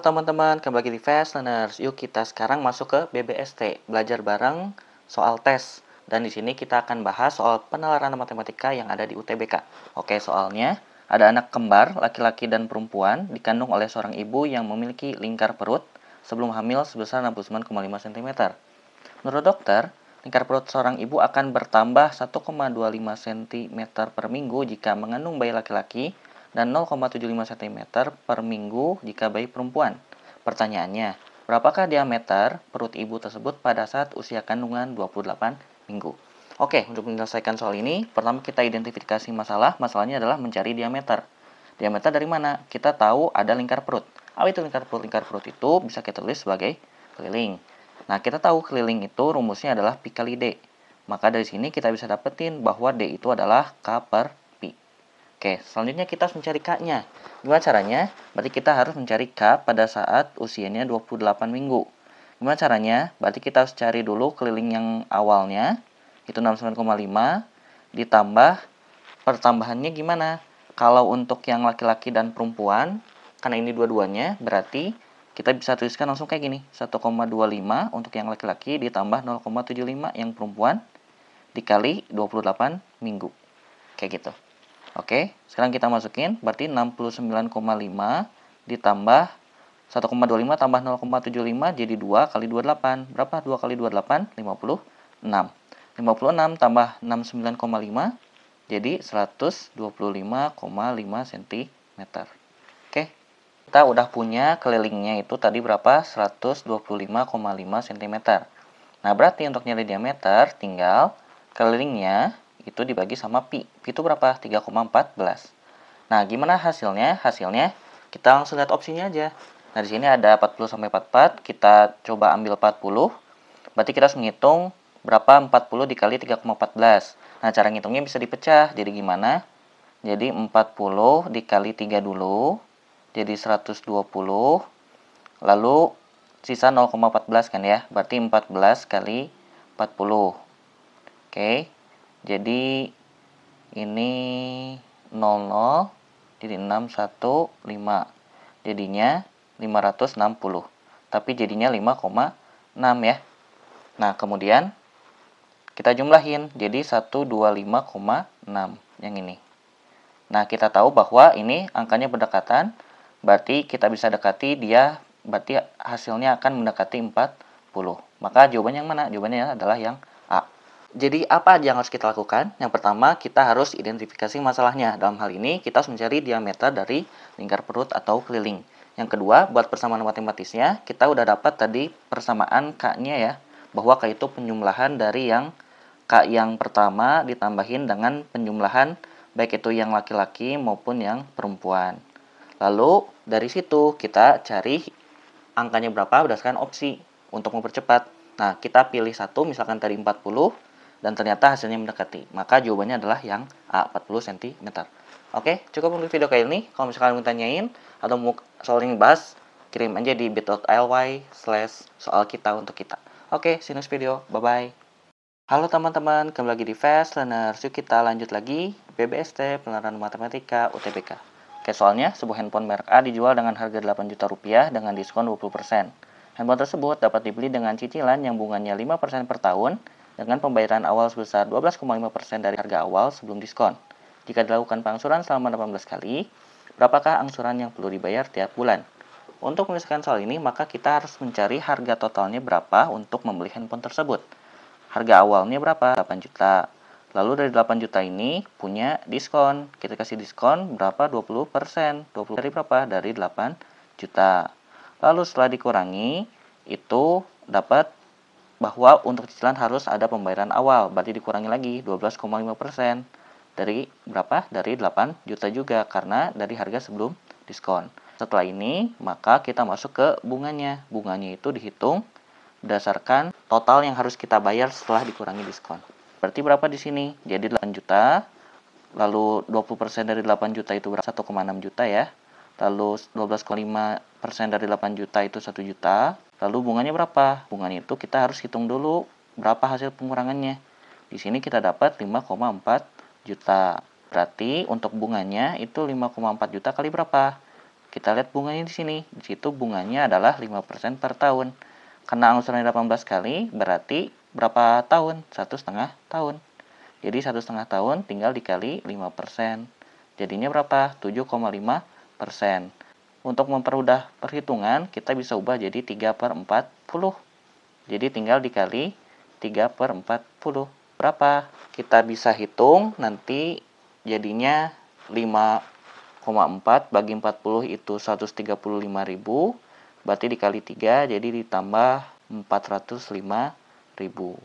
teman-teman, kembali lagi di Fast Learners. Yuk kita sekarang masuk ke BBST, belajar bareng soal tes. Dan di sini kita akan bahas soal penalaran matematika yang ada di UTBK. Oke, soalnya ada anak kembar, laki-laki dan perempuan, dikandung oleh seorang ibu yang memiliki lingkar perut sebelum hamil sebesar 69,5 cm. Menurut dokter, lingkar perut seorang ibu akan bertambah 1,25 cm per minggu jika mengandung bayi laki-laki dan 0,75 cm per minggu jika bayi perempuan. Pertanyaannya, berapakah diameter perut ibu tersebut pada saat usia kandungan 28 minggu? Oke, untuk menyelesaikan soal ini, pertama kita identifikasi masalah. Masalahnya adalah mencari diameter. Diameter dari mana? Kita tahu ada lingkar perut. Apa itu lingkar perut? Lingkar perut itu bisa kita tulis sebagai keliling. Nah, kita tahu keliling itu rumusnya adalah Pi kali D. Maka dari sini kita bisa dapetin bahwa D itu adalah K per Pi. Oke, selanjutnya kita harus mencari K-nya. Gimana caranya? Berarti kita harus mencari K pada saat usianya 28 minggu. Gimana caranya? Berarti kita harus cari dulu keliling yang awalnya, itu 69,5, ditambah pertambahannya gimana? Kalau untuk yang laki-laki dan perempuan, karena ini dua-duanya, berarti kita bisa tuliskan langsung kayak gini. 1,25 untuk yang laki-laki ditambah 0,75 yang perempuan dikali 28 minggu. Kayak gitu. Oke, sekarang kita masukin, berarti 69,5 ditambah 1,25 tambah 0,75 jadi 2 kali 28. Berapa 2 kali 28? 56. 56 tambah 69,5 jadi 125,5 cm. Oke, kita udah punya kelilingnya itu tadi berapa? 125,5 cm. Nah, berarti untuk nyari diameter tinggal kelilingnya itu dibagi sama pi. Pi itu berapa? 3,14. Nah, gimana hasilnya? Hasilnya kita langsung lihat opsinya aja. Nah, di sini ada 40 sampai 44, kita coba ambil 40. Berarti kita harus menghitung berapa 40 dikali 3,14. Nah, cara ngitungnya bisa dipecah. Jadi gimana? Jadi 40 dikali 3 dulu. Jadi 120. Lalu sisa 0,14 kan ya. Berarti 14 kali 40. Oke. Jadi ini 00, jadi 615. Jadinya 560. Tapi jadinya 5,6 ya. Nah, kemudian kita jumlahin. Jadi 125,6 yang ini. Nah, kita tahu bahwa ini angkanya berdekatan. Berarti kita bisa dekati dia, berarti hasilnya akan mendekati 40. Maka jawabannya yang mana? Jawabannya adalah yang A. Jadi apa aja yang harus kita lakukan? Yang pertama, kita harus identifikasi masalahnya. Dalam hal ini, kita harus mencari diameter dari lingkar perut atau keliling. Yang kedua, buat persamaan matematisnya, kita udah dapat tadi persamaan K-nya ya. Bahwa K itu penjumlahan dari yang K yang pertama ditambahin dengan penjumlahan baik itu yang laki-laki maupun yang perempuan. Lalu, dari situ kita cari angkanya berapa berdasarkan opsi untuk mempercepat. Nah, kita pilih satu, misalkan tadi 40, dan ternyata hasilnya mendekati. Maka jawabannya adalah yang A, 40 cm. Oke, cukup untuk video kali ini. Kalau misalkan mau tanyain atau mau soal ini bahas, kirim aja di bit.ly/soal kita untuk kita. Oke, see you next video. Bye-bye. Halo teman-teman, kembali lagi di Fast Learners. Yuk kita lanjut lagi BBST, Penalaran Matematika UTBK. Oke, soalnya sebuah handphone merek A dijual dengan harga 8 juta rupiah dengan diskon 20%. Handphone tersebut dapat dibeli dengan cicilan yang bunganya 5% per tahun dengan pembayaran awal sebesar 12,5% dari harga awal sebelum diskon. Jika dilakukan pengangsuran selama 18 kali, berapakah angsuran yang perlu dibayar tiap bulan? Untuk menyelesaikan soal ini, maka kita harus mencari harga totalnya berapa untuk membeli handphone tersebut. Harga awalnya berapa? 8 juta. Lalu dari 8 juta ini punya diskon. Kita kasih diskon berapa? 20%. 20 dari berapa? Dari 8 juta. Lalu setelah dikurangi, itu dapat bahwa untuk cicilan harus ada pembayaran awal. Berarti dikurangi lagi 12,5%. Dari berapa? Dari 8 juta juga, karena dari harga sebelum diskon. Setelah ini, maka kita masuk ke bunganya. Bunganya itu dihitung berdasarkan total yang harus kita bayar setelah dikurangi diskon. Berarti berapa di sini? Jadi 8 juta. Lalu 20% dari 8 juta itu berapa? 1,6 juta ya. Lalu 12,5% dari 8 juta itu 1 juta. Lalu bunganya berapa? Bunganya itu kita harus hitung dulu berapa hasil pengurangannya. Di sini kita dapat 5,4 juta. Berarti untuk bunganya itu 5,4 juta kali berapa? kita lihat bunganya di sini. Di situ bunganya adalah 5% per tahun. Karena angsurannya 18 kali, berarti berapa tahun? 1,5 tahun. Jadi 1,5 tahun tinggal dikali 5%. Jadinya berapa? 7,5%. Untuk mempermudah perhitungan, kita bisa ubah jadi 3/40. Jadi tinggal dikali 3/40. Berapa? Kita bisa hitung nanti jadinya 5,4 bagi 40 itu 135.000. Berarti dikali 3 jadi ditambah 405.000.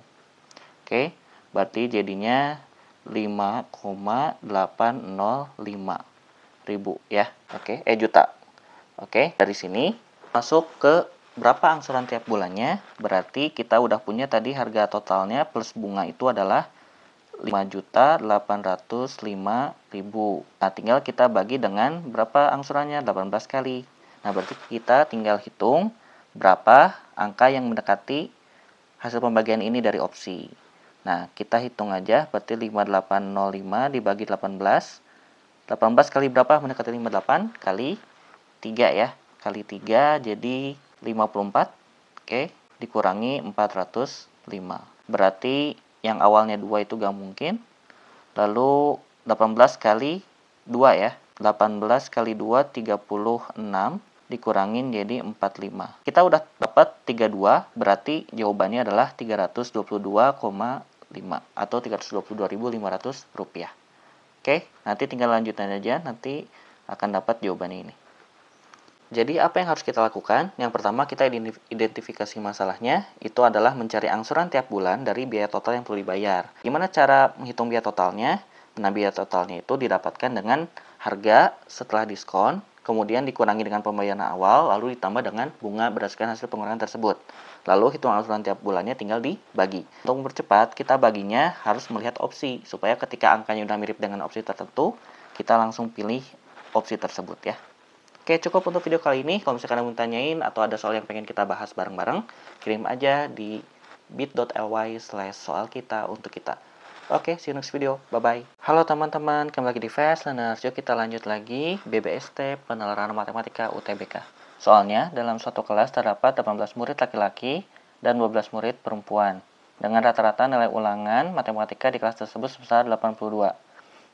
Oke, berarti jadinya 5,805 ribu ya. Oke, juta. Oke, dari sini masuk ke berapa angsuran tiap bulannya. Berarti kita udah punya tadi harga totalnya plus bunga itu adalah 5.805.000. Nah, tinggal kita bagi dengan berapa angsurannya? 18 kali. Nah, berarti kita tinggal hitung berapa angka yang mendekati hasil pembagian ini dari opsi. Nah, kita hitung aja, berarti 5.805 dibagi 18. 18 kali berapa mendekati 58? Kali 3 ya. Kali 3 jadi 54. Oke, dikurangi 405. Berarti yang awalnya 2 itu gak mungkin. Lalu 18 kali 2 ya. 18 kali 2 36 dikurangin jadi 45. Kita udah dapat 32, berarti jawabannya adalah 322,5 atau 322.500 rupiah. Oke, nanti tinggal lanjutin aja, nanti akan dapat jawabannya ini. Jadi apa yang harus kita lakukan? Yang pertama kita identifikasi masalahnya, itu adalah mencari angsuran tiap bulan dari biaya total yang perlu dibayar. Gimana cara menghitung biaya totalnya? Nah, biaya totalnya itu didapatkan dengan harga setelah diskon, kemudian dikurangi dengan pembayaran awal, lalu ditambah dengan bunga berdasarkan hasil pengurangan tersebut. Lalu hitung angsuran tiap bulannya tinggal dibagi. Untuk mempercepat, kita baginya harus melihat opsi, supaya ketika angkanya udah mirip dengan opsi tertentu, kita langsung pilih opsi tersebut ya. Oke, cukup untuk video kali ini. Kalau misalkan ada yang mau tanyain atau ada soal yang pengen kita bahas bareng-bareng, kirim aja di bit.ly/soal kita untuk kita. Oke, see you next video. Bye-bye. Halo teman-teman, kembali lagi di Fast Learners. Yuk kita lanjut lagi BBST Penalaran Matematika UTBK. Soalnya, dalam suatu kelas terdapat 18 murid laki-laki dan 12 murid perempuan. Dengan rata-rata nilai ulangan matematika di kelas tersebut sebesar 82.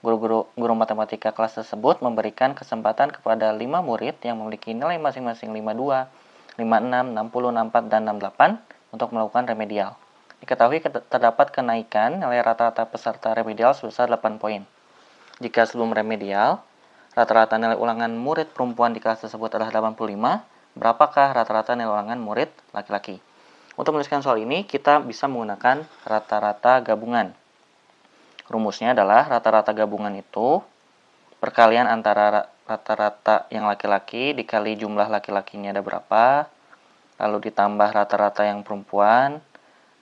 Guru matematika kelas tersebut memberikan kesempatan kepada 5 murid yang memiliki nilai masing-masing 52, 56, 60, 64, dan 68 untuk melakukan remedial. Diketahui terdapat kenaikan nilai rata-rata peserta remedial sebesar 8 poin. Jika sebelum remedial, rata-rata nilai ulangan murid perempuan di kelas tersebut adalah 85, berapakah rata-rata nilai ulangan murid laki-laki? Untuk menuliskan soal ini, kita bisa menggunakan rata-rata gabungan. Rumusnya adalah rata-rata gabungan itu perkalian antara rata-rata yang laki-laki dikali jumlah laki-lakinya ada berapa, lalu ditambah rata-rata yang perempuan,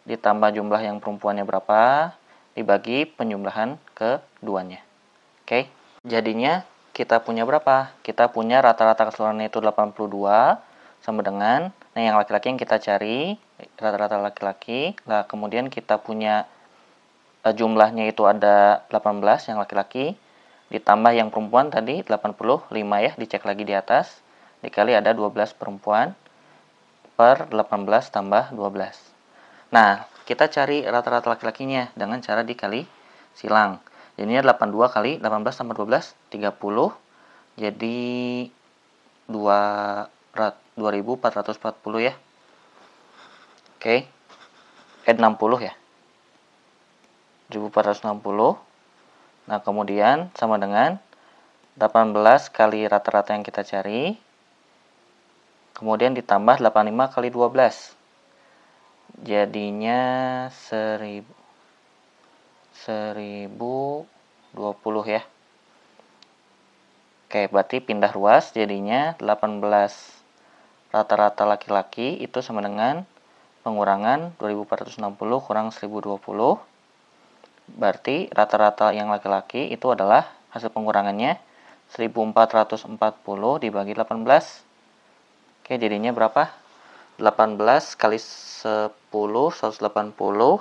ditambah jumlah yang perempuannya berapa, dibagi penjumlahan keduanya. Oke, jadinya kita punya berapa? Kita punya rata-rata keseluruhannya itu 82, sama dengan, nah yang laki-laki yang kita cari, rata-rata laki-laki, lah kemudian kita punya jumlahnya itu ada 18 yang laki-laki, ditambah yang perempuan tadi 85 ya, dicek lagi di atas, dikali ada 12 perempuan, per 18 tambah 12. Nah, kita cari rata-rata laki-lakinya dengan cara dikali silang. Jadinya 82 kali 18 tambah 12, 30. Jadi 2440 ya. Oke. 60 ya. 1460. Nah, kemudian sama dengan 18 kali rata-rata yang kita cari. Kemudian ditambah 85 kali 12. Jadinya 1020 ya. Oke, berarti pindah ruas jadinya 18 rata-rata laki-laki itu sama dengan pengurangan 2460 kurang 1020. Berarti rata-rata yang laki-laki itu adalah hasil pengurangannya 1440 dibagi 18. Oke, jadinya berapa? 18 kali 10, 180.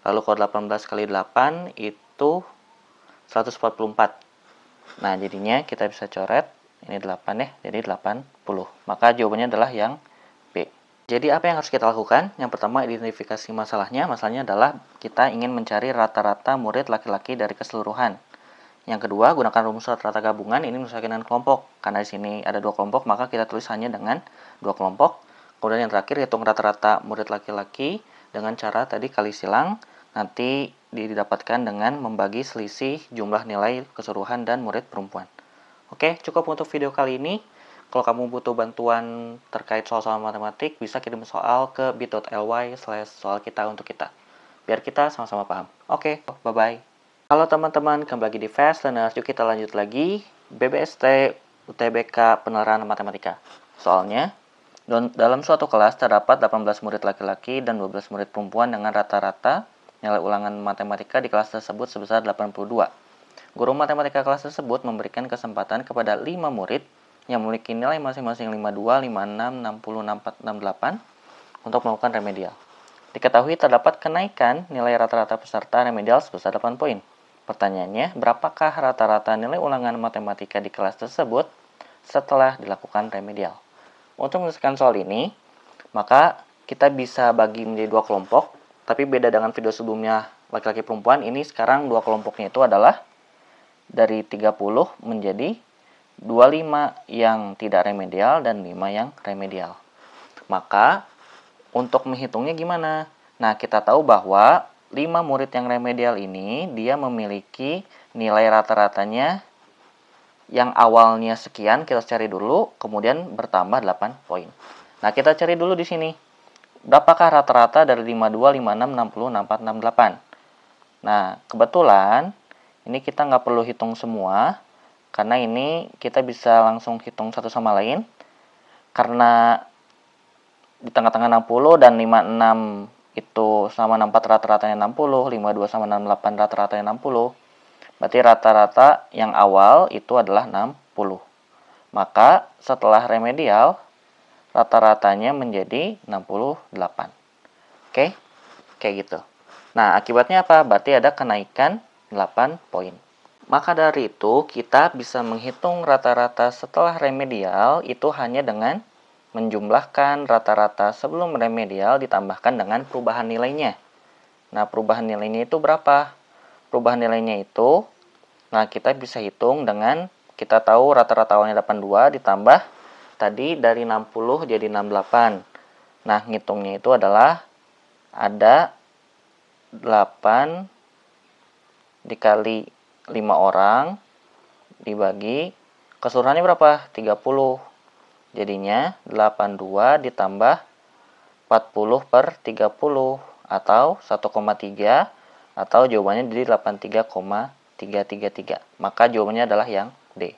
Lalu kalau 18 kali 8 itu 144. Nah, jadinya kita bisa coret Ini 8 ya, jadi 80. Maka jawabannya adalah yang B. Jadi apa yang harus kita lakukan? Yang pertama, identifikasi masalahnya. Masalahnya adalah kita ingin mencari rata-rata murid laki-laki dari keseluruhan. Yang kedua, gunakan rumus rata-rata gabungan. Ini menyesuaikan dengan kelompok. Karena di sini ada 2 kelompok, maka kita tulis hanya dengan 2 kelompok. Kemudian yang terakhir, hitung rata-rata murid laki-laki dengan cara tadi kali silang. Nanti didapatkan dengan membagi selisih jumlah nilai keseluruhan dan murid perempuan. Oke, cukup untuk video kali ini. Kalau kamu butuh bantuan terkait soal-soal matematik, bisa kirim soal ke bit.ly/soal kita untuk kita. Biar kita sama-sama paham. Oke, bye-bye. Halo teman-teman, kembali lagi di Fast Learners. Yuk kita lanjut lagi. BBST UTBK Penerapan Matematika. Soalnya, dalam suatu kelas terdapat 18 murid laki-laki dan 12 murid perempuan dengan rata-rata nilai ulangan matematika di kelas tersebut sebesar 82. Guru matematika kelas tersebut memberikan kesempatan kepada 5 murid yang memiliki nilai masing-masing 52, 56, 60, 64, 68 untuk melakukan remedial. Diketahui terdapat kenaikan nilai rata-rata peserta remedial sebesar 8 poin. Pertanyaannya, berapakah rata-rata nilai ulangan matematika di kelas tersebut setelah dilakukan remedial? Untuk menyelesaikan soal ini, maka kita bisa bagi menjadi 2 kelompok, tapi beda dengan video sebelumnya laki-laki perempuan, ini sekarang 2 kelompoknya itu adalah dari 30 menjadi 25 yang tidak remedial dan 5 yang remedial. Maka untuk menghitungnya gimana? Nah, kita tahu bahwa 5 murid yang remedial ini dia memiliki nilai rata-ratanya yang awalnya sekian, kita cari dulu, kemudian bertambah 8 poin. Nah, kita cari dulu di sini. Berapakah rata-rata dari 52, 56, 60, 64, 68? Nah, kebetulan ini kita nggak perlu hitung semua, karena ini kita bisa langsung hitung satu sama lain. Karena di tengah-tengah 60 dan 56 itu sama 64 rata-ratanya 60, 52 sama 68 rata-ratanya 60. Berarti rata-rata yang awal itu adalah 60. Maka setelah remedial, rata-ratanya menjadi 68. Oke? Kayak gitu. Nah, akibatnya apa? Berarti ada kenaikan 8 poin. Maka dari itu, kita bisa menghitung rata-rata setelah remedial itu hanya dengan menjumlahkan rata-rata sebelum remedial ditambahkan dengan perubahan nilainya. Nah, perubahan nilainya itu berapa? Perubahan nilainya itu, nah kita bisa hitung dengan, kita tahu rata-rata awalnya 82 ditambah tadi dari 60 jadi 68. Nah, ngitungnya itu adalah ada 8 dikali 5 orang dibagi keseluruhannya berapa? 30. Jadinya 82 ditambah 40 per 30 atau 1,3 atau jawabannya jadi 83,333. Maka jawabannya adalah yang D.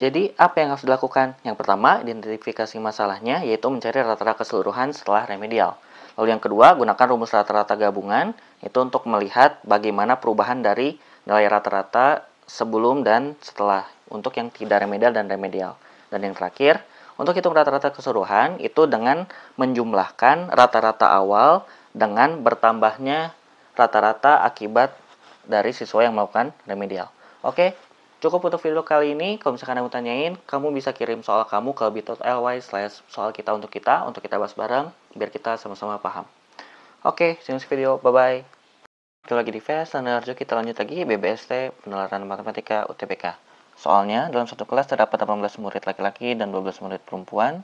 Jadi apa yang harus dilakukan? Yang pertama, identifikasi masalahnya yaitu mencari rata-rata keseluruhan setelah remedial. Lalu yang kedua, gunakan rumus rata-rata gabungan itu untuk melihat bagaimana perubahan dari nilai rata-rata sebelum dan setelah untuk yang tidak remedial dan remedial. Dan yang terakhir, untuk hitung rata-rata keseluruhan itu dengan menjumlahkan rata-rata awal dengan bertambahnya rata-rata akibat dari siswa yang melakukan remedial. Oke, cukup untuk video kali ini. Kalau misalkan kamu tanyain, kamu bisa kirim soal kamu ke bit.ly/soal kita untuk kita bahas bareng, biar kita sama-sama paham. Oke, see you next video. Bye-bye. Kita lagi di Fast Learner, kita lanjut lagi BBST Penelaran Matematika UTBK. Soalnya, dalam satu kelas terdapat 18 murid laki-laki dan 12 murid perempuan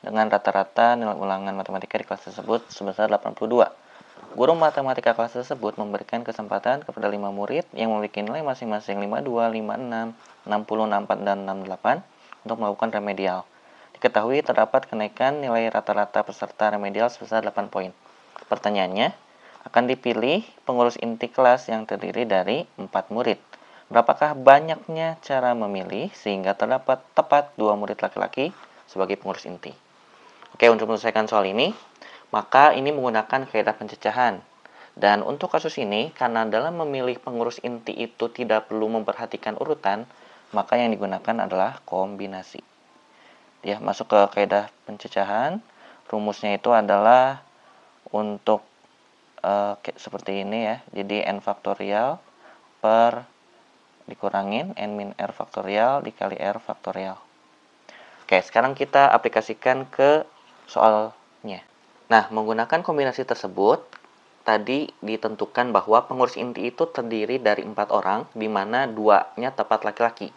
dengan rata-rata nilai ulangan matematika di kelas tersebut sebesar 82. Guru matematika kelas tersebut memberikan kesempatan kepada 5 murid yang memiliki nilai masing-masing 52, 56, 60, 64, dan 68 untuk melakukan remedial. Diketahui terdapat kenaikan nilai rata-rata peserta remedial sebesar 8 poin. Pertanyaannya, akan dipilih pengurus inti kelas yang terdiri dari 4 murid. Berapakah banyaknya cara memilih sehingga terdapat tepat 2 murid laki-laki sebagai pengurus inti? Oke, untuk menyelesaikan soal ini, maka ini menggunakan kaidah pencecahan. Dan untuk kasus ini, karena dalam memilih pengurus inti itu tidak perlu memperhatikan urutan, maka yang digunakan adalah kombinasi. Ya, masuk ke kaidah pencecahan, rumusnya itu adalah untuk seperti ini ya. Jadi n faktorial per dikurangin n min r faktorial dikali r faktorial. Oke, sekarang kita aplikasikan ke soalnya. Nah, menggunakan kombinasi tersebut, tadi ditentukan bahwa pengurus inti itu terdiri dari 4 orang, di mana 2-nya tepat laki-laki.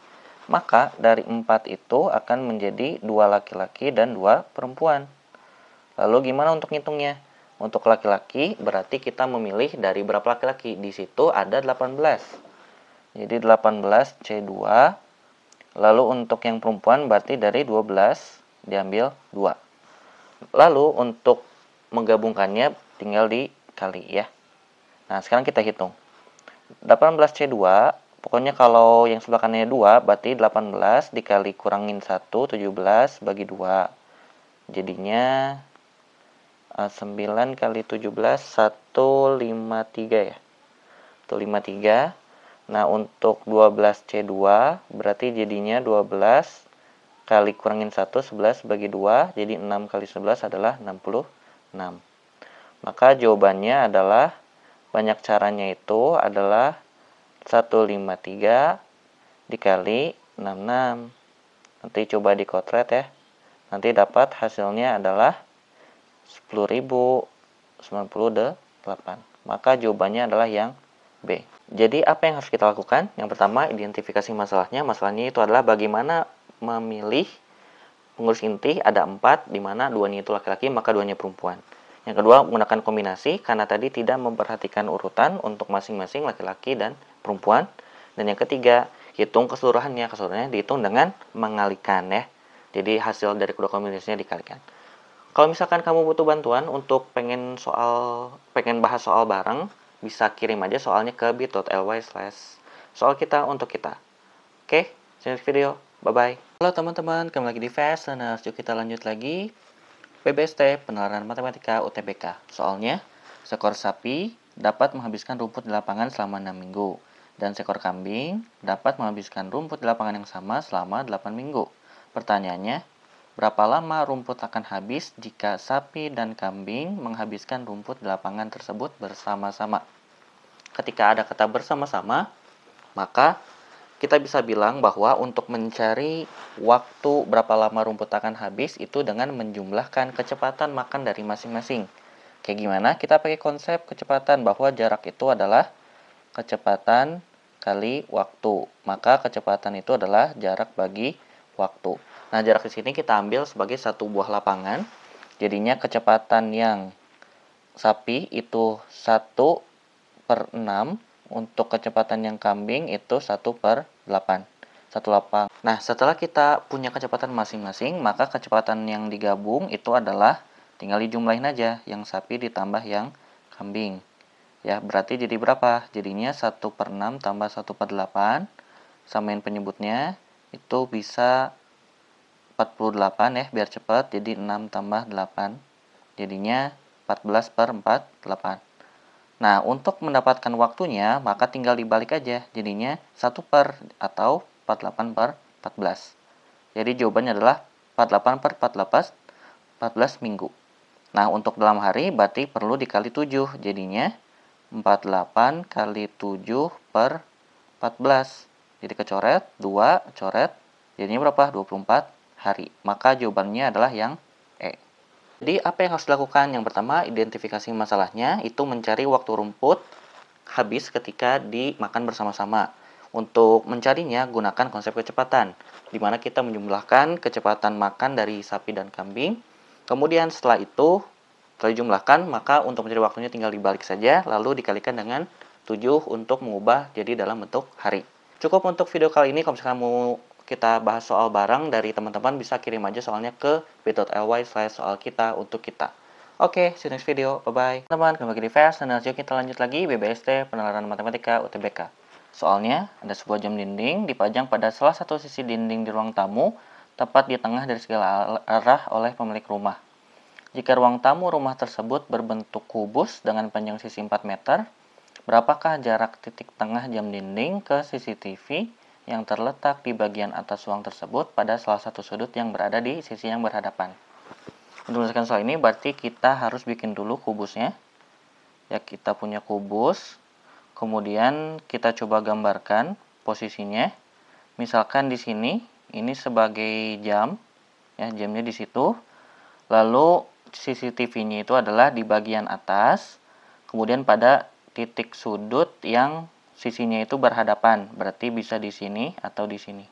Maka dari 4 itu akan menjadi 2 laki-laki dan 2 perempuan. Lalu gimana untuk ngitungnya? Untuk laki-laki berarti kita memilih dari berapa laki-laki? Di situ ada 18. Jadi 18C2. Lalu untuk yang perempuan berarti dari 12 diambil 2. Lalu untuk menggabungkannya tinggal dikali ya. Nah, sekarang kita hitung. 18C2, pokoknya kalau yang sebelah kanannya 2, berarti 18 dikali kurangin 1, 17 bagi 2. Jadinya 9 kali 17, 153 ya. 153. Nah, untuk 12C2 berarti jadinya 12 kali kurangin 1, 11 bagi 2, jadi 6 kali 11 adalah 66. Maka jawabannya adalah, banyak caranya itu adalah 153 dikali 66. Nanti coba dikotret ya. Nanti dapat hasilnya adalah 10.098. Maka jawabannya adalah yang B. Jadi apa yang harus kita lakukan? Yang pertama, identifikasi masalahnya. Masalahnya itu adalah bagaimana memilih pengurus inti ada 4, di mana 2-nya itu laki-laki, maka 2-nya perempuan. Yang kedua, menggunakan kombinasi, karena tadi tidak memperhatikan urutan untuk masing-masing laki-laki dan perempuan. Dan yang ketiga, hitung keseluruhannya. Keseluruhannya dihitung dengan mengalikan ya. Jadi hasil dari kedua kombinasinya dikalikan. Kalau misalkan kamu butuh bantuan untuk pengen bahas soal bareng, bisa kirim aja soalnya ke bit.ly/soal kita untuk kita. Oke, see you next video. Bye-bye. Halo teman-teman, kembali lagi di Fast Learners. Yuk kita lanjut lagi. PBST, Penalaran Matematika UTBK. Soalnya, seekor sapi dapat menghabiskan rumput di lapangan selama 6 minggu. Dan seekor kambing dapat menghabiskan rumput di lapangan yang sama selama 8 minggu. Pertanyaannya, berapa lama rumput akan habis jika sapi dan kambing menghabiskan rumput di lapangan tersebut bersama-sama? Ketika ada kata bersama-sama, maka kita bisa bilang bahwa untuk mencari waktu berapa lama rumput akan habis itu dengan menjumlahkan kecepatan makan dari masing-masing. Kayak gimana? Kita pakai konsep kecepatan bahwa jarak itu adalah kecepatan kali waktu. Maka kecepatan itu adalah jarak bagi waktu. Nah, jarak di sini kita ambil sebagai satu buah lapangan. Jadinya kecepatan yang sapi itu 1/6. Untuk kecepatan yang kambing itu 1/8. Satu lapang. Nah, setelah kita punya kecepatan masing-masing, maka kecepatan yang digabung itu adalah tinggal dijumlahin aja. Yang sapi ditambah yang kambing. Ya, berarti jadi berapa? Jadinya 1/6 tambah 1/8. Samain penyebutnya. Itu bisa 48 ya, biar cepat. Jadi 6 tambah 8. Jadinya 14/48. Nah, untuk mendapatkan waktunya, maka tinggal dibalik aja. Jadinya 1 per atau 48/14. Jadi jawabannya adalah 48/14, 14 minggu. Nah, untuk dalam hari berarti perlu dikali 7. Jadinya 48 kali 7/14. Jadi kecoret, 2 coret. Jadinya berapa? 24 hari. Maka jawabannya adalah yang E. Jadi apa yang harus dilakukan? Yang pertama, identifikasi masalahnya itu mencari waktu rumput habis ketika dimakan bersama-sama. Untuk mencarinya, gunakan konsep kecepatan, di mana kita menjumlahkan kecepatan makan dari sapi dan kambing. Kemudian setelah itu, setelah dijumlahkan, maka untuk mencari waktunya tinggal dibalik saja, lalu dikalikan dengan 7 untuk mengubah jadi dalam bentuk hari. Cukup untuk video kali ini. Kalau misalkan mau kita bahas soal bareng dari teman-teman, bisa kirim aja soalnya ke bit.ly/soal kita untuk kita. Oke, see you next video. Bye-bye. Teman-teman, kembali lagi di Fast Learners. Yuk kita lanjut lagi BBST, Penalaran Matematika UTBK. Soalnya, ada sebuah jam dinding dipajang pada salah satu sisi dinding di ruang tamu, tepat di tengah dari segala arah oleh pemilik rumah. Jika ruang tamu rumah tersebut berbentuk kubus dengan panjang sisi 4 meter, berapakah jarak titik tengah jam dinding ke CCTV yang terletak di bagian atas ruang tersebut pada salah satu sudut yang berada di sisi yang berhadapan? Untuk menyelesaikan soal ini berarti kita harus bikin dulu kubusnya. Ya, kita punya kubus. Kemudian kita coba gambarkan posisinya. Misalkan di sini ini sebagai jam. Ya, jamnya di situ. Lalu CCTV-nya itu adalah di bagian atas, kemudian pada titik sudut yang sisinya itu berhadapan, berarti bisa di sini atau di sini.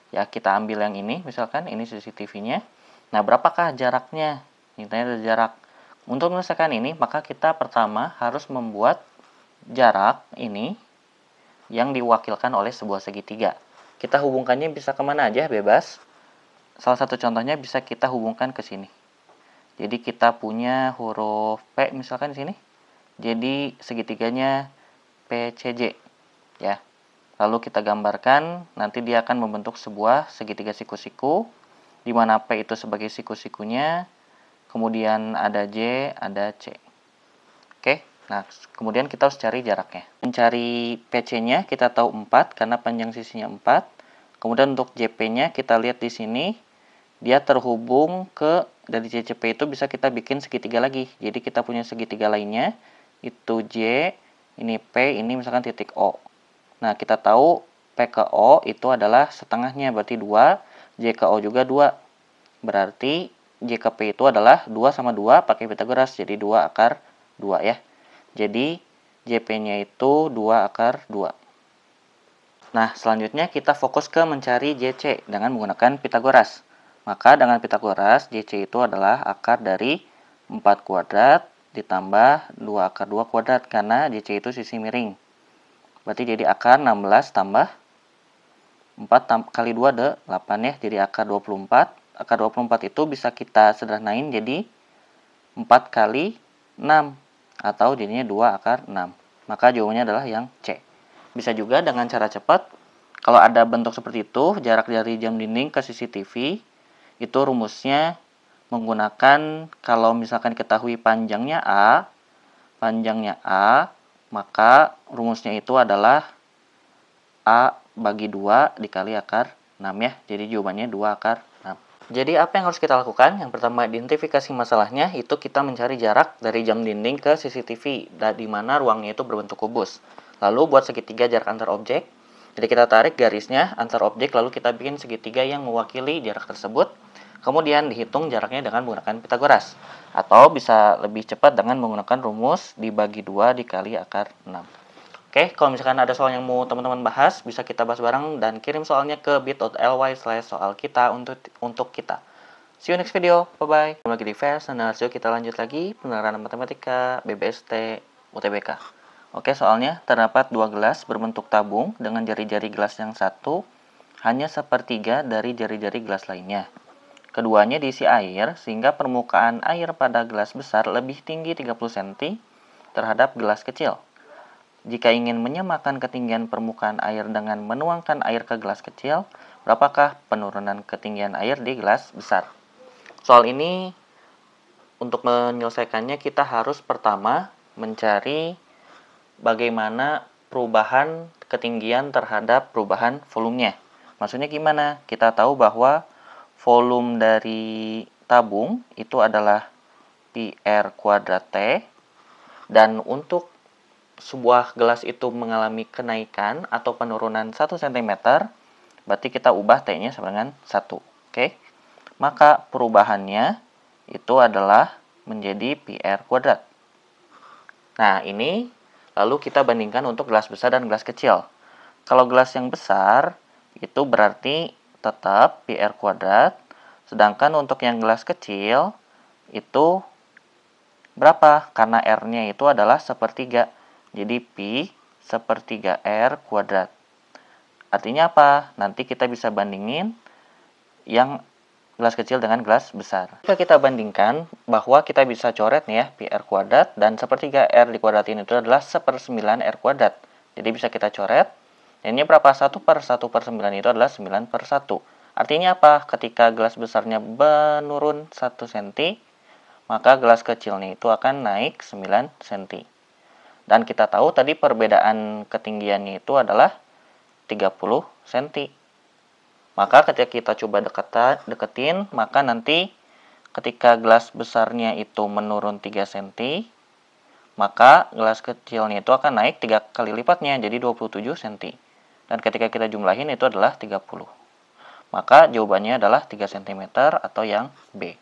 Ya, kita ambil yang ini, misalkan ini CCTV-nya. Nah, berapakah jaraknya? Ini ada jarak. Untuk menyelesaikan ini, maka kita pertama harus membuat jarak ini yang diwakilkan oleh sebuah segitiga. Kita hubungkannya bisa kemana aja, bebas. Salah satu contohnya bisa kita hubungkan ke sini. Jadi kita punya huruf P misalkan di sini. Jadi segitiganya PCJ, ya. Lalu kita gambarkan, nanti dia akan membentuk sebuah segitiga siku-siku, di mana P itu sebagai siku-sikunya, kemudian ada J, ada C. Oke, nah kemudian kita harus cari jaraknya. Mencari PC-nya kita tahu 4, karena panjang sisinya 4. Kemudian untuk JP-nya kita lihat di sini, dia terhubung ke, dari CCP itu bisa kita bikin segitiga lagi. Jadi kita punya segitiga lainnya, itu J, ini P, ini misalkan titik O. Nah, kita tahu P ke O itu adalah setengahnya, berarti 2. J ke O juga 2. Berarti J ke P itu adalah 2 sama 2 pakai Pitagoras. Jadi 2 akar 2 ya. Jadi JP-nya itu 2 akar 2. Nah, selanjutnya kita fokus ke mencari JC dengan menggunakan Pitagoras. Maka dengan Pitagoras, JC itu adalah akar dari 4 kuadrat ditambah 2 akar 2 kuadrat, karena JC itu sisi miring. Berarti jadi akar 16 tambah 4 kali 2 ada 8 ya, jadi akar 24. Akar 24 itu bisa kita sederhanain jadi 4 kali 6, atau jadinya 2 akar 6. Maka jawabannya adalah yang C. Bisa juga dengan cara cepat, kalau ada bentuk seperti itu, jarak dari jam dinding ke CCTV, itu rumusnya menggunakan, kalau misalkan ketahui panjangnya A, maka rumusnya itu adalah A bagi 2 dikali akar 6 ya. Jadi jawabannya 2 akar 6. Jadi apa yang harus kita lakukan? Yang pertama, identifikasi masalahnya, itu kita mencari jarak dari jam dinding ke CCTV, di mana ruangnya itu berbentuk kubus. Lalu buat segitiga jarak antar objek. Jadi kita tarik garisnya antar objek, lalu kita bikin segitiga yang mewakili jarak tersebut. Kemudian dihitung jaraknya dengan menggunakan Pitagoras. Atau bisa lebih cepat dengan menggunakan rumus dibagi 2 dikali akar 6. Oke, kalau misalkan ada soal yang mau teman-teman bahas, bisa kita bahas bareng dan kirim soalnya ke bit.ly/soal kita untuk kita. See you next video, bye-bye. Lagi di Fast Learners, yuk kita lanjut lagi penerapan matematika BBST UTBK. Oke, soalnya terdapat 2 gelas berbentuk tabung dengan jari-jari gelas yang satu hanya sepertiga dari jari-jari gelas lainnya. Keduanya diisi air, sehingga permukaan air pada gelas besar lebih tinggi 30 cm terhadap gelas kecil. Jika ingin menyamakan ketinggian permukaan air dengan menuangkan air ke gelas kecil, berapakah penurunan ketinggian air di gelas besar? Soal ini, untuk menyelesaikannya kita harus pertama mencari bagaimana perubahan ketinggian terhadap perubahan volumenya. Maksudnya gimana? Kita tahu bahwa volume dari tabung itu adalah PR kuadrat T, dan untuk sebuah gelas itu mengalami kenaikan atau penurunan 1 cm, berarti kita ubah T-nya sama dengan 1. Oke? Maka perubahannya itu adalah menjadi PR kuadrat. Nah, ini lalu kita bandingkan untuk gelas besar dan gelas kecil. Kalau gelas yang besar, itu berarti tetap PR kuadrat. Sedangkan untuk yang gelas kecil, itu berapa? Karena R-nya itu adalah sepertiga. Jadi Pi sepertiga R kuadrat. Artinya apa? Nanti kita bisa bandingin yang gelas kecil dengan gelas besar. Jika kita bandingkan, bahwa kita bisa coret nih ya, Pi R kuadrat dan sepertiga R dikuadratin itu adalah 1/9 R kuadrat. Jadi bisa kita coret. Dan ini berapa? 1/1/9 itu adalah 9/1. Artinya apa? Ketika gelas besarnya menurun 1 cm, maka gelas kecilnya itu akan naik 9 cm. Dan kita tahu tadi perbedaan ketinggiannya itu adalah 30 cm. Maka ketika kita coba deketin, maka nanti ketika gelas besarnya itu menurun 3 cm, maka gelas kecilnya itu akan naik 3 kali lipatnya, jadi 27 cm. Dan ketika kita jumlahin itu adalah 30. Maka jawabannya adalah 3 cm atau yang B.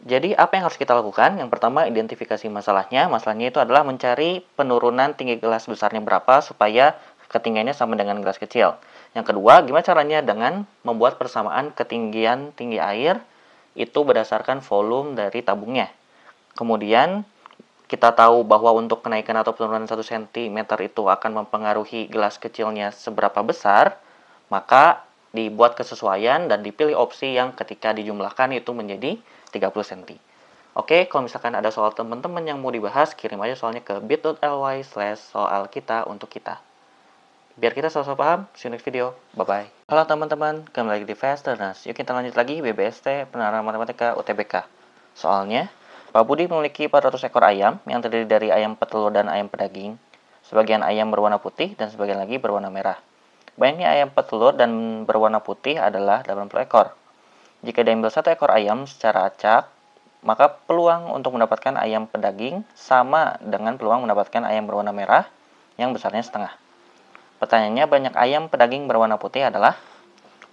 Jadi apa yang harus kita lakukan? Yang pertama, identifikasi masalahnya. Masalahnya itu adalah mencari penurunan tinggi gelas besarnya berapa supaya ketinggiannya sama dengan gelas kecil. Yang kedua, gimana caranya dengan membuat persamaan ketinggian tinggi air itu berdasarkan volume dari tabungnya. Kemudian kita tahu bahwa untuk kenaikan atau penurunan 1 cm itu akan mempengaruhi gelas kecilnya seberapa besar, maka dibuat kesesuaian dan dipilih opsi yang ketika dijumlahkan itu menjadi 30 cm. Oke, kalau misalkan ada soal teman-teman yang mau dibahas, kirim aja soalnya ke bit.ly/soal kita untuk kita. Biar kita sama-sama paham, see you next video. Bye-bye. Halo teman-teman, kembali lagi di Fast Learners. Yuk kita lanjut lagi BBST Penerapan Matematika UTBK. Soalnya, Pak Budi memiliki 400 ekor ayam yang terdiri dari ayam petelur dan ayam pedaging. Sebagian ayam berwarna putih dan sebagian lagi berwarna merah. Banyaknya ayam petelur dan berwarna putih adalah 80 ekor. Jika diambil 1 ekor ayam secara acak, maka peluang untuk mendapatkan ayam pedaging sama dengan peluang mendapatkan ayam berwarna merah yang besarnya setengah. Pertanyaannya, banyak ayam pedaging berwarna putih adalah?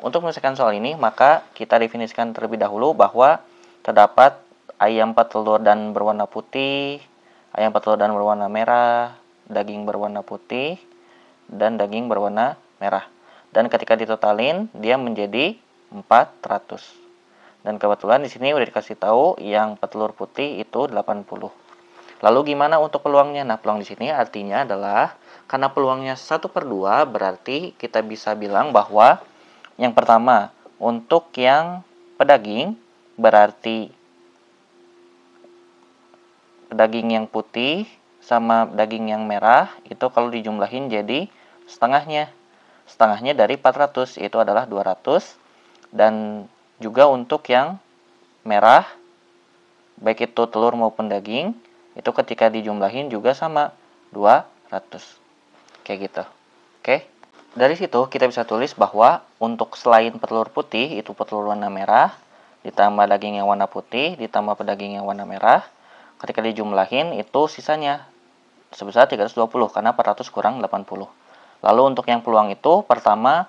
Untuk menyelesaikan soal ini, maka kita definisikan terlebih dahulu bahwa terdapat ayam petelur dan berwarna putih, ayam petelur dan berwarna merah, daging berwarna putih, dan daging berwarna merah. Dan ketika ditotalin, dia menjadi 400. Dan kebetulan di sini udah dikasih tahu yang petelur putih itu 80. Lalu gimana untuk peluangnya? Nah, peluang di sini artinya adalah karena peluangnya 1/2, berarti kita bisa bilang bahwa yang pertama, untuk yang pedaging, berarti daging yang putih sama daging yang merah, itu kalau dijumlahin jadi setengahnya. Setengahnya dari 400, itu adalah 200. Dan juga untuk yang merah, baik itu telur maupun daging, itu ketika dijumlahin juga sama 200. Kayak gitu. Oke. Dari situ kita bisa tulis bahwa untuk selain petelur putih, itu petelur warna merah, ditambah daging yang warna putih, ditambah pedaging yang warna merah, ketika dijumlahin itu sisanya sebesar 320 karena 400 kurang 80. Lalu untuk yang peluang itu, pertama,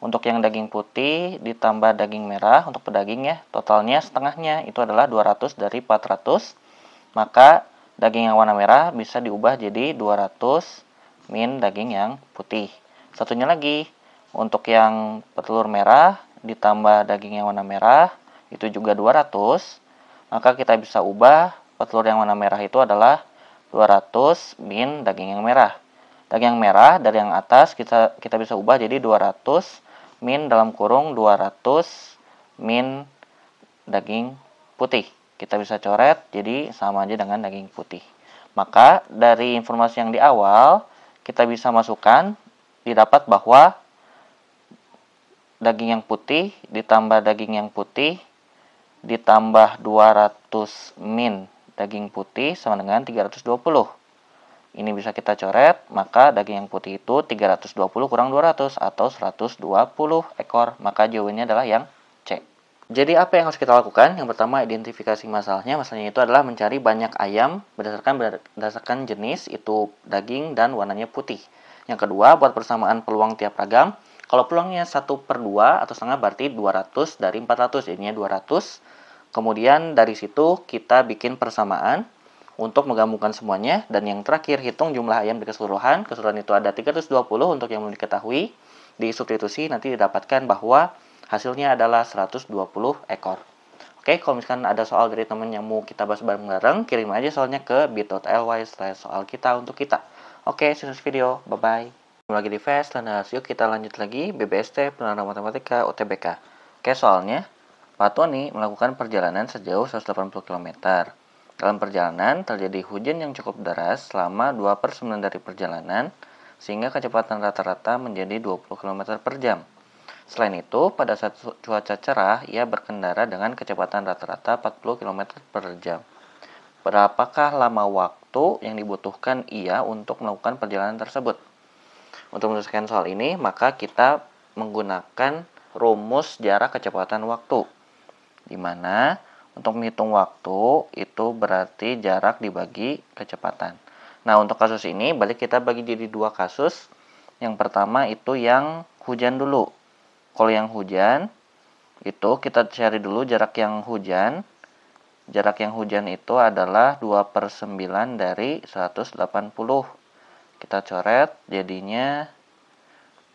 untuk yang daging putih ditambah daging merah, untuk pedaging ya, totalnya setengahnya, itu adalah 200 dari 400, maka daging yang warna merah bisa diubah jadi 200 min daging yang putih. Satunya lagi, untuk yang petelur merah ditambah daging yang warna merah, itu juga 200, maka kita bisa ubah petelur yang warna merah itu adalah 200 min daging yang merah. Daging yang merah dari yang atas kita bisa ubah jadi 200 min dalam kurung 200 min daging putih. Kita bisa coret jadi sama aja dengan daging putih. Maka dari informasi yang di awal kita bisa masukkan, didapat bahwa daging yang putih ditambah daging yang putih ditambah 200 min daging putih sama dengan 320. Ini bisa kita coret, maka daging yang putih itu 320 kurang 200 atau 120 ekor. Maka jawabannya adalah yang C. Jadi apa yang harus kita lakukan? Yang pertama, identifikasi masalahnya. Masalahnya itu adalah mencari banyak ayam berdasarkan jenis, itu daging dan warnanya putih. Yang kedua, buat persamaan peluang tiap ragam. Kalau peluangnya 1/2 atau setengah berarti 200 dari 400, jadinya 200. Kemudian dari situ kita bikin persamaan untuk menggabungkan semuanya. Dan yang terakhir, hitung jumlah ayam di keseluruhan. Keseluruhan itu ada 320 untuk yang belum diketahui. Di substitusi nanti didapatkan bahwa hasilnya adalah 120 ekor. Oke, kalau misalkan ada soal dari teman yang mau kita bahas bareng-bareng, kirim aja soalnya ke bit.ly/soal kita untuk kita. Oke, see you next video. Bye-bye. Lagi di Fast Learners, yuk kita lanjut lagi BBST Penerapan Matematika UTBK. Oke, soalnya Pak Tony melakukan perjalanan sejauh 180 km. Dalam perjalanan terjadi hujan yang cukup deras selama 2/9 dari perjalanan, sehingga kecepatan rata-rata menjadi 20 km per jam. Selain itu, pada saat cuaca cerah, ia berkendara dengan kecepatan rata-rata 40 km per jam. Berapakah lama waktu yang dibutuhkan ia untuk melakukan perjalanan tersebut? Untuk menyelesaikan soal ini, maka kita menggunakan rumus jarak kecepatan waktu, di mana untuk menghitung waktu itu berarti jarak dibagi kecepatan. Nah, untuk kasus ini, balik kita bagi jadi 2 kasus. Yang pertama itu yang hujan dulu. Kalau yang hujan, Itu kita cari dulu jarak yang hujan. Jarak yang hujan itu adalah 2/9 dari 180. Kita coret, jadinya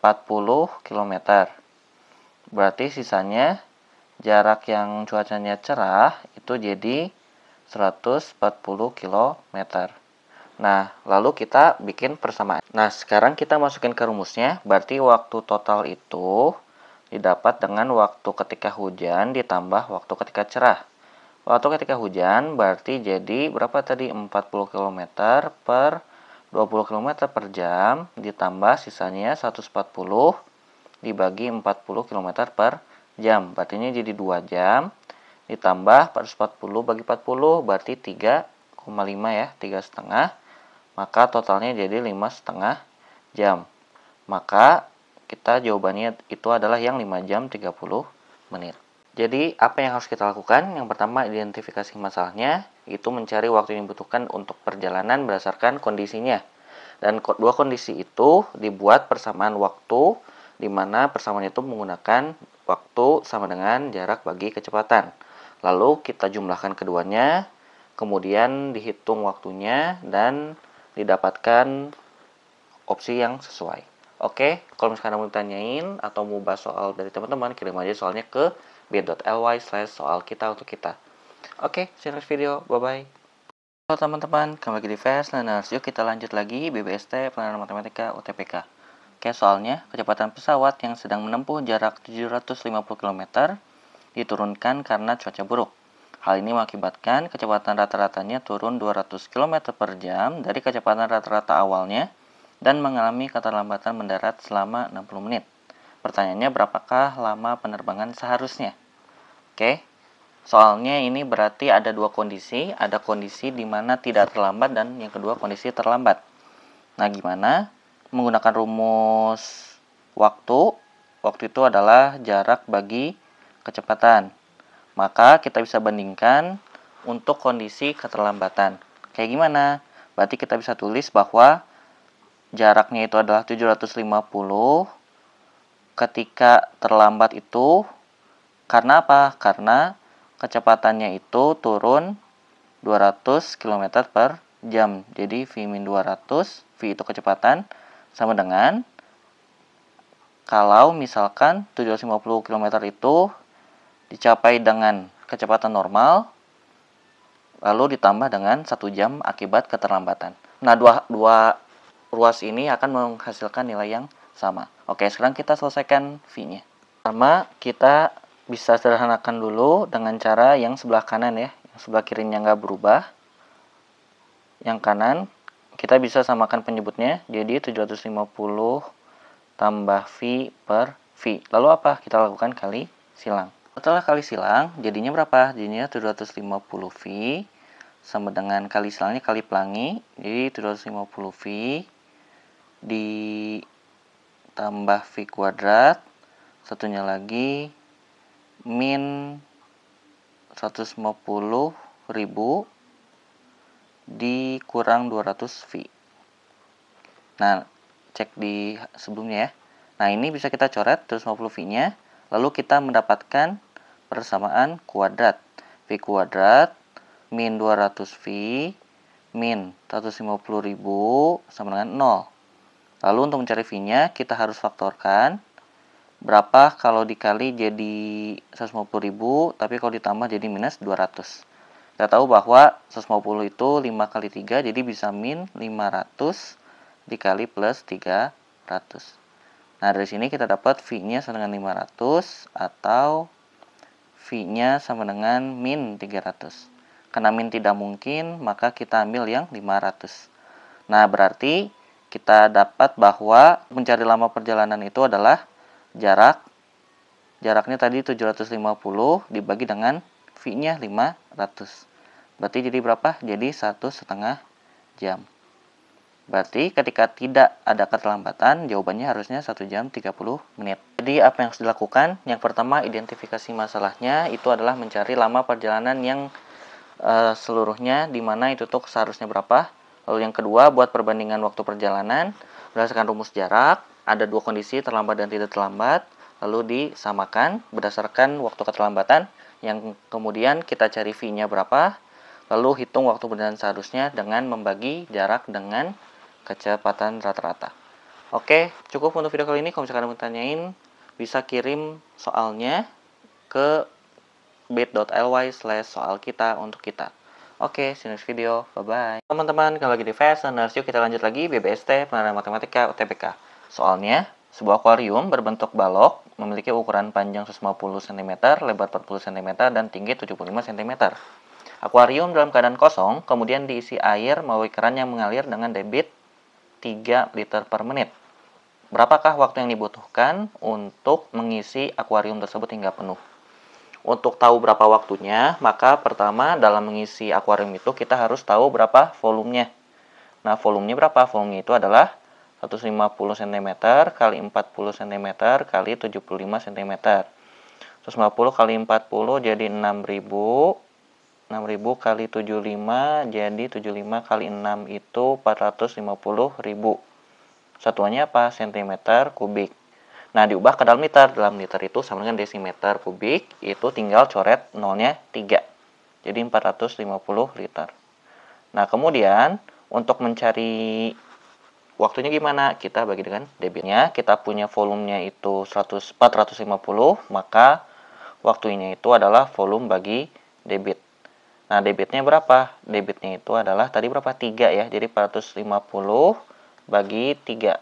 40 km. Berarti sisanya jarak yang cuacanya cerah itu jadi 140 km. Nah, lalu kita bikin persamaan. Nah, sekarang kita masukin ke rumusnya. Berarti waktu total itu didapat dengan waktu ketika hujan ditambah waktu ketika cerah. Waktu ketika hujan berarti jadi berapa tadi? 40 km per 20 km per jam ditambah sisanya 140 dibagi 40 km per jam. Berarti ini jadi 2 jam ditambah 140 bagi 40 berarti 3,5 ya, 3,5. Maka totalnya jadi 5,5 jam. Maka kita jawabannya itu adalah yang 5 jam 30 menit. Jadi, apa yang harus kita lakukan? Yang pertama, identifikasi masalahnya, itu mencari waktu yang dibutuhkan untuk perjalanan berdasarkan kondisinya. Dan dua kondisi itu dibuat persamaan waktu, di mana persamaan itu menggunakan waktu sama dengan jarak bagi kecepatan. Lalu kita jumlahkan keduanya, kemudian dihitung waktunya, dan didapatkan opsi yang sesuai. Oke, kalau misalkan mau ditanyain atau mau bahas soal dari teman-teman, kirim aja soalnya ke bit.ly/soal kita untuk kita. Oke, see you next video. Bye-bye. Halo teman-teman, kembali lagi di Fast Learners. Yuk kita lanjut lagi BBST Penilaian Matematika UTBK. Oke, soalnya kecepatan pesawat yang sedang menempuh jarak 750 km diturunkan karena cuaca buruk. Hal ini mengakibatkan kecepatan rata-ratanya turun 200 km per jam dari kecepatan rata-rata awalnya dan mengalami keterlambatan mendarat selama 60 menit. Pertanyaannya, berapakah lama penerbangan seharusnya? Oke, soalnya ini berarti ada dua kondisi. Ada kondisi di mana tidak terlambat dan yang kedua kondisi terlambat. Nah, gimana? Menggunakan rumus waktu. Waktu itu adalah jarak bagi kecepatan. Maka kita bisa bandingkan untuk kondisi keterlambatan. Kayak gimana? Berarti kita bisa tulis bahwa jaraknya itu adalah 750. Ketika terlambat itu karena apa? Karena kecepatannya itu turun 200 km per jam. Jadi V-200, V itu kecepatan, sama dengan kalau misalkan 750 km itu dicapai dengan kecepatan normal, lalu ditambah dengan 1 jam akibat keterlambatan. Nah, dua ruas ini akan menghasilkan nilai yang sama. Oke, sekarang kita selesaikan V-nya. Pertama, kita bisa sederhanakan dulu dengan cara yang sebelah kanan ya. Yang sebelah kirinya nggak berubah. Yang kanan, kita bisa samakan penyebutnya. Jadi 750 tambah V per V. Lalu apa? Kita lakukan kali silang. Setelah kali silang, jadinya berapa? Jadinya 750 V sama dengan kali silangnya kali pelangi. Jadi 750 V ditambah V kuadrat. Satunya lagi min 150.000 dikurang 200 V. Nah, cek di sebelumnya ya. Nah, ini bisa kita coret 150 V-nya. Lalu kita mendapatkan persamaan kuadrat. V kuadrat min 200 V min 150.000 sama dengan 0. Lalu untuk mencari V-nya kita harus faktorkan. Berapa kalau dikali jadi 150.000, tapi kalau ditambah jadi minus 200. Kita tahu bahwa 150 itu 5 kali 3, jadi bisa min 500 dikali plus 300. Nah, dari sini kita dapat V-nya sama dengan 500 atau V-nya sama dengan min 300. Karena min tidak mungkin, maka kita ambil yang 500. Nah, berarti kita dapat bahwa mencari lama perjalanan itu adalah jaraknya tadi 750 dibagi dengan V-nya 500. Berarti jadi berapa? Jadi 1,5 jam. Berarti ketika tidak ada keterlambatan, jawabannya harusnya 1 jam 30 menit. Jadi apa yang harus dilakukan? Yang pertama, identifikasi masalahnya itu adalah mencari lama perjalanan yang seluruhnya, di mana itu tuh seharusnya berapa. Lalu yang kedua, buat perbandingan waktu perjalanan berdasarkan rumus jarak. Ada dua kondisi, terlambat dan tidak terlambat. lalu disamakan berdasarkan waktu keterlambatan, yang kemudian kita cari V-nya berapa, lalu hitung waktu berjalan seharusnya dengan membagi jarak dengan kecepatan rata-rata. Oke, cukup untuk video kali ini. Kalau misalkan mau tanyain, bisa kirim soalnya ke bit.ly/soal kita untuk kita. Oke, see you next video. Bye-bye. Teman-teman, kalau lagi di Fast Learners, yuk kita lanjut lagi BBST, Penilaian Matematika UTBK. Soalnya, sebuah akuarium berbentuk balok memiliki ukuran panjang 150 cm, lebar 40 cm, dan tinggi 75 cm. Akuarium dalam keadaan kosong, kemudian diisi air melalui keran yang mengalir dengan debit 3 liter per menit. Berapakah waktu yang dibutuhkan untuk mengisi akuarium tersebut hingga penuh? Untuk tahu berapa waktunya, maka pertama dalam mengisi akuarium itu kita harus tahu berapa volumenya. Nah, volumenya berapa? Volumenya itu adalah 150 cm kali 40 cm kali 75 cm. 150 kali 40 jadi 6000. 6000 kali 75 jadi 75 kali 6 itu 450.000. Satuannya apa? Sentimeter kubik. Nah, diubah ke dalam liter. Dalam liter itu sama dengan desimeter kubik. Itu tinggal coret nolnya 3. Jadi 450 liter. Nah, kemudian untuk mencari waktunya gimana? Kita bagi dengan debitnya. Kita punya volumenya itu 450. Maka waktunya itu adalah volume bagi debit. Nah, debitnya berapa? Debitnya itu adalah tadi berapa? 3 ya. Jadi 450 bagi 3.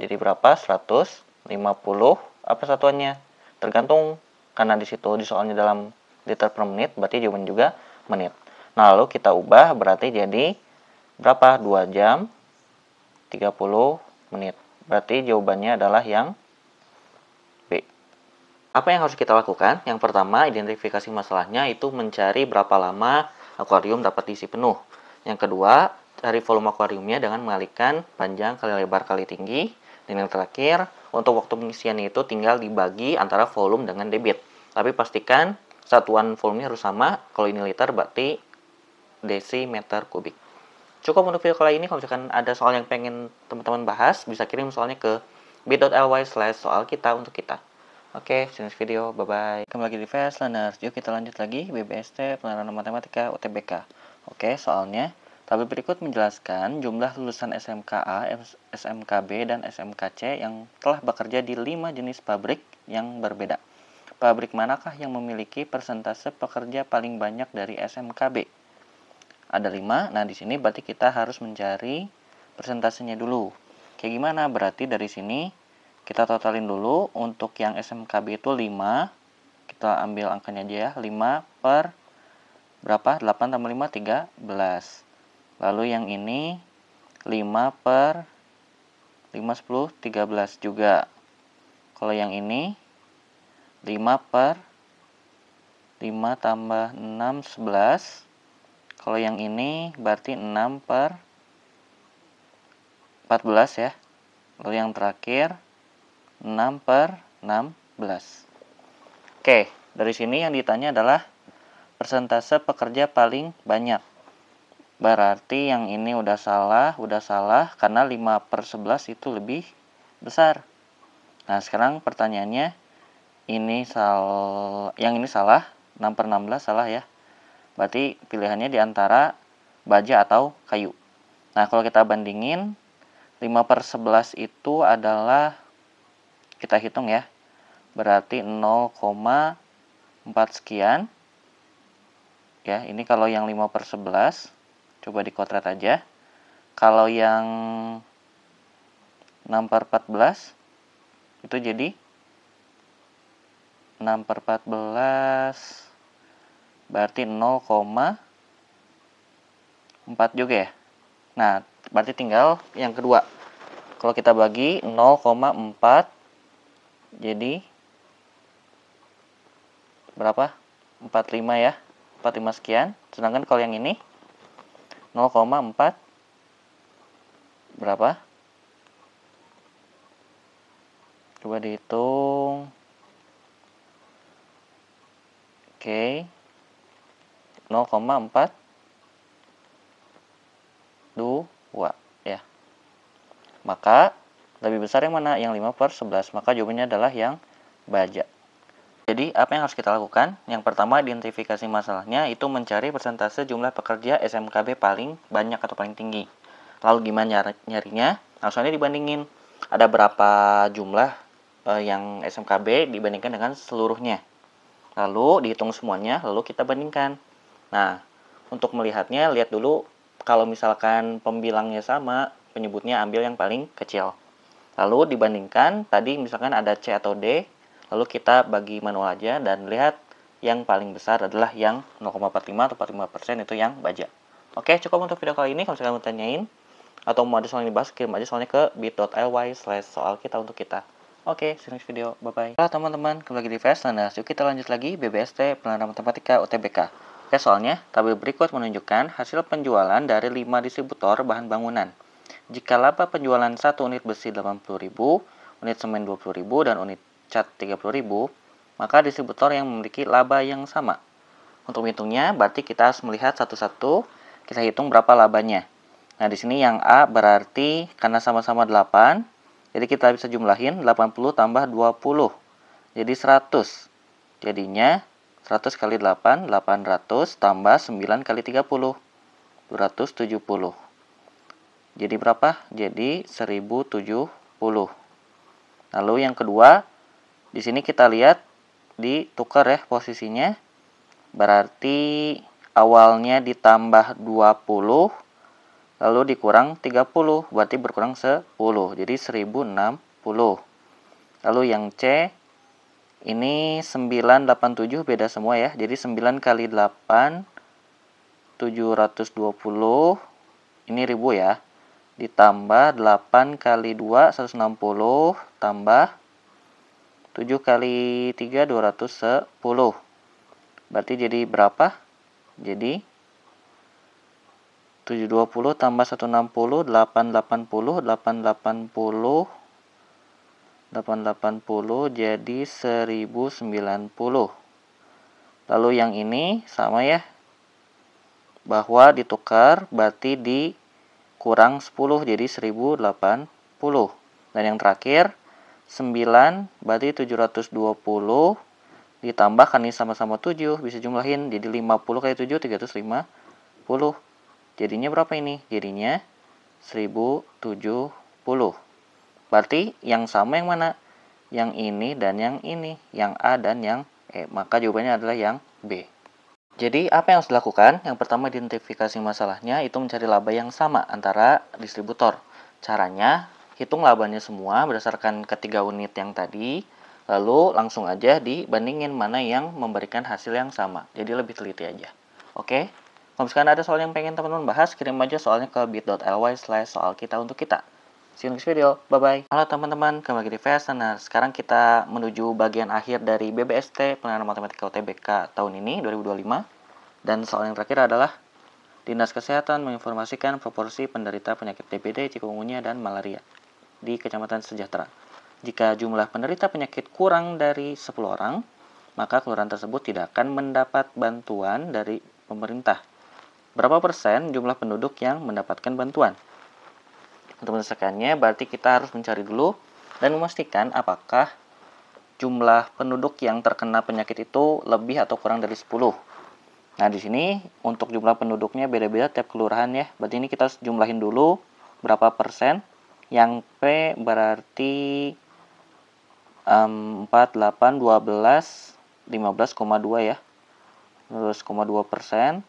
Jadi berapa? 150. Apa satuannya? Tergantung, karena di situ di soalnya dalam liter per menit, berarti jawaban juga menit. Nah, lalu kita ubah berarti jadi berapa? 2 jam 30 menit. Berarti jawabannya adalah yang B. Apa yang harus kita lakukan? Yang pertama, identifikasi masalahnya itu mencari berapa lama akuarium dapat diisi penuh. Yang kedua, cari volume akuariumnya dengan mengalihkan panjang kali lebar kali tinggi. Dan yang terakhir, untuk waktu pengisiannya itu tinggal dibagi antara volume dengan debit. Tapi pastikan satuan volumenya harus sama. Kalau ini liter berarti desimeter kubik. Cukup untuk video kali ini. Kalau misalkan ada soal yang pengen teman-teman bahas, bisa kirim soalnya ke bit.ly/soal kita untuk kita. Oke, see you next video. Bye-bye. Kembali lagi di Fast Learners. Yuk kita lanjut lagi BBST, Penilaian Matematika UTBK. Oke, soalnya tabel berikut menjelaskan jumlah lulusan SMKA, SMKB, dan SMKC yang telah bekerja di 5 jenis pabrik yang berbeda. Pabrik manakah yang memiliki persentase pekerja paling banyak dari SMKB? Ada 5. Nah, di sini berarti kita harus mencari persentasenya dulu. Kayak gimana? Berarti dari sini kita totalin dulu. Untuk yang SMKB itu 5. Kita ambil angkanya aja ya. 5 per berapa? 8 tambah 5, 13. Lalu yang ini 5 per 5, 10, 13 juga. Kalau yang ini 5 per 5 tambah 6, 11. Kalau yang ini berarti 6 per 14 ya. Lalu yang terakhir 6 per 16. Oke, dari sini yang ditanya adalah persentase pekerja paling banyak. Berarti yang ini udah salah, karena 5 per 11 itu lebih besar. Nah, sekarang pertanyaannya, yang ini salah, 6 per 16 salah ya. Berarti pilihannya di antara baja atau kayu. Nah, kalau kita bandingin, 5 per 11 itu adalah, kita hitung ya, berarti 0,4 sekian. Ya, ini kalau yang 5 per 11, coba dikotret aja. Kalau yang 6 per 14, itu jadi 6 per 14, berarti 0,4 juga ya. Nah, berarti tinggal yang kedua. Kalau kita bagi 0,4, jadi berapa? 45 ya. 45 sekian. Sedangkan kalau yang ini 0,4 berapa? Coba dihitung. Oke. 0,4 2 ya. Maka lebih besar yang mana? Yang 5 per 11. Maka jawabannya adalah yang baja. Jadi, apa yang harus kita lakukan? Yang pertama, identifikasi masalahnya itu mencari persentase jumlah pekerja SMKB paling banyak atau paling tinggi. Lalu gimana nyarinya? Langsung aja dibandingin. Ada berapa jumlah yang SMKB dibandingkan dengan seluruhnya. Lalu dihitung semuanya, lalu kita bandingkan. Nah, untuk melihatnya, lihat dulu kalau misalkan pembilangnya sama, penyebutnya ambil yang paling kecil. Lalu dibandingkan, tadi misalkan ada C atau D, lalu kita bagi manual aja dan lihat yang paling besar adalah yang 0,45 atau 45% itu yang baja. Oke, cukup untuk video kali ini. Kalau misalkan mau tanyain atau mau ada soal yang dibahas, kirim aja soalnya ke bit.ly/soal kita untuk kita. Oke, see you next video. Bye-bye. Halo teman-teman, kembali lagi di Fast Learners. Yuk kita lanjut lagi BBST Penerapan Matematika UTBK. Oke, soalnya tabel berikut menunjukkan hasil penjualan dari 5 distributor bahan bangunan. Jika laba penjualan 1 unit besi 80.000, unit semen 20.000, dan unit cat 30.000, maka distributor yang memiliki laba yang sama. Untuk menghitungnya, berarti kita harus melihat satu-satu, kita hitung berapa labanya. Nah, di sini yang A berarti karena sama-sama 8, jadi kita bisa jumlahin 80 tambah 20, jadi 100. Jadinya 100 kali 8, 800 tambah 9 kali 30, 270. Jadi berapa? Jadi 1070. Lalu yang kedua, di sini kita lihat ditukar ya posisinya. Berarti awalnya ditambah 20, lalu dikurang 30, berarti berkurang 10. Jadi 1060. Lalu yang C, ini 987 beda semua ya. Jadi 9 kali 8, 720. Ini ribu ya. Ditambah 8 kali 2, 160. Tambah 7 kali 3, 210. Berarti jadi berapa? Jadi 720 tambah 160, 880, 880, 880 jadi 1090. Lalu yang ini sama ya, bahwa ditukar berarti dikurang 10 jadi 1080. Dan yang terakhir 9 berarti 720 ditambahkan ini sama-sama 7, bisa jumlahin jadi 50 kali 7 350. Jadinya berapa ini? Jadinya 1070. Berarti yang sama yang mana? Yang ini dan yang ini, yang A dan yang E. Maka jawabannya adalah yang B. Jadi apa yang harus dilakukan? Yang pertama, identifikasi masalahnya itu mencari laba yang sama antara distributor. Caranya, hitung labanya semua berdasarkan ketiga unit yang tadi, lalu langsung aja dibandingin mana yang memberikan hasil yang sama. Jadi lebih teliti aja. Oke? Kalau misalkan ada soal yang pengen teman-teman bahas, kirim aja soalnya ke bit.ly/soal kita untuk kita. See you next video. Bye-bye. Halo teman-teman, kembali lagi di Fast Learners. Sekarang kita menuju bagian akhir dari BBST Penerapan Matematika UTBK tahun ini, 2025. Dan soal yang terakhir adalah Dinas Kesehatan menginformasikan proporsi penderita penyakit DBD, chikungunya, dan malaria di Kecamatan Sejahtera. Jika jumlah penderita penyakit kurang dari 10 orang, maka kelurahan tersebut tidak akan mendapat bantuan dari pemerintah. Berapa persen jumlah penduduk yang mendapatkan bantuan? Untuk menyelesaikannya, berarti kita harus mencari dulu dan memastikan apakah jumlah penduduk yang terkena penyakit itu lebih atau kurang dari 10. Nah, di sini untuk jumlah penduduknya beda-beda tiap kelurahan ya. Berarti ini kita harus jumlahin dulu berapa persen. Yang P berarti 4, 8, 12, 15,2 ya. 15,2%.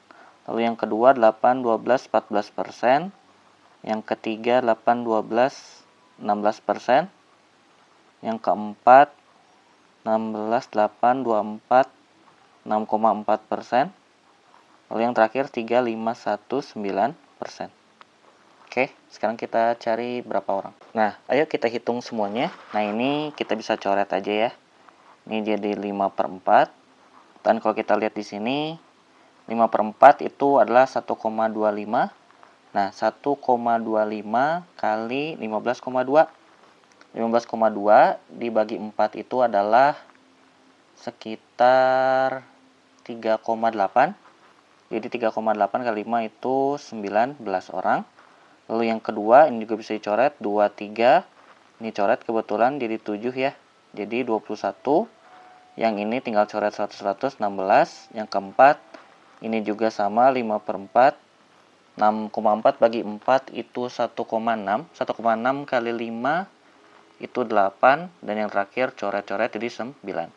Lalu yang kedua 8, 12, 14%. Yang ketiga 8, 12, 16%. Yang keempat 16, 8, 24, 6,4%. Lalu yang terakhir 3, 5, 1, 9%. Oke, sekarang kita cari berapa orang. Nah, ayo kita hitung semuanya. Nah, ini kita bisa coret aja ya. Ini jadi 5/4. Dan kalau kita lihat di sini, 5/4 itu adalah 1,25. Nah, 1,25 kali 15,2. 15,2 dibagi 4 itu adalah sekitar 3,8. Jadi 3,8 kali 5 itu 19 orang. Lalu yang kedua, ini juga bisa dicoret, 2, 3. Ini coret kebetulan jadi 7 ya. Jadi 21. Yang ini tinggal coret 100, 16. Yang keempat, ini juga sama 5/4. 6,4 bagi 4 itu 1,6. 1,6 kali 5 itu 8. Dan yang terakhir coret-coret jadi 9.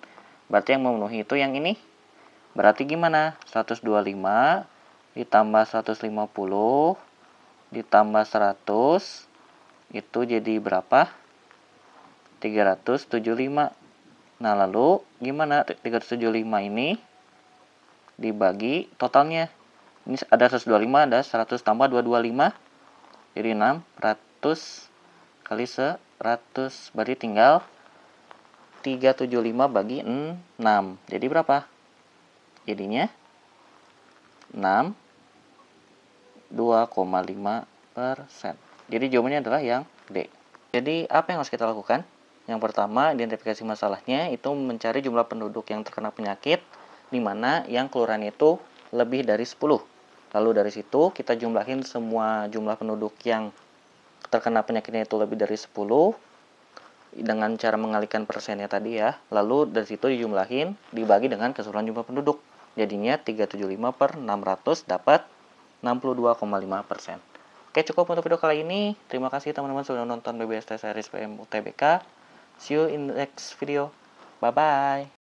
Berarti yang memenuhi itu yang ini. Berarti gimana? 125 ditambah 150 ditambah 100 itu jadi berapa? 375. Nah, lalu gimana 375 ini dibagi totalnya? Ini ada 125, ada 100 tambah 225. Jadi 600 kali 100. Berarti tinggal 375 bagi 6. Jadi berapa? Jadinya 6, 2,5%. Jadi jawabannya adalah yang D. Jadi apa yang harus kita lakukan? Yang pertama, identifikasi masalahnya itu mencari jumlah penduduk yang terkena penyakit, di mana yang kelurahannya itu lebih dari 10. Lalu dari situ kita jumlahin semua jumlah penduduk yang terkena penyakitnya itu lebih dari 10, dengan cara mengalihkan persennya tadi ya. Lalu dari situ dijumlahin, dibagi dengan keseluruhan jumlah penduduk. Jadinya 375/600 dapat 62,5%. Oke, cukup untuk video kali ini. Terima kasih teman-teman sudah nonton BBST Series PM UTBK. See you in the next video. Bye-bye.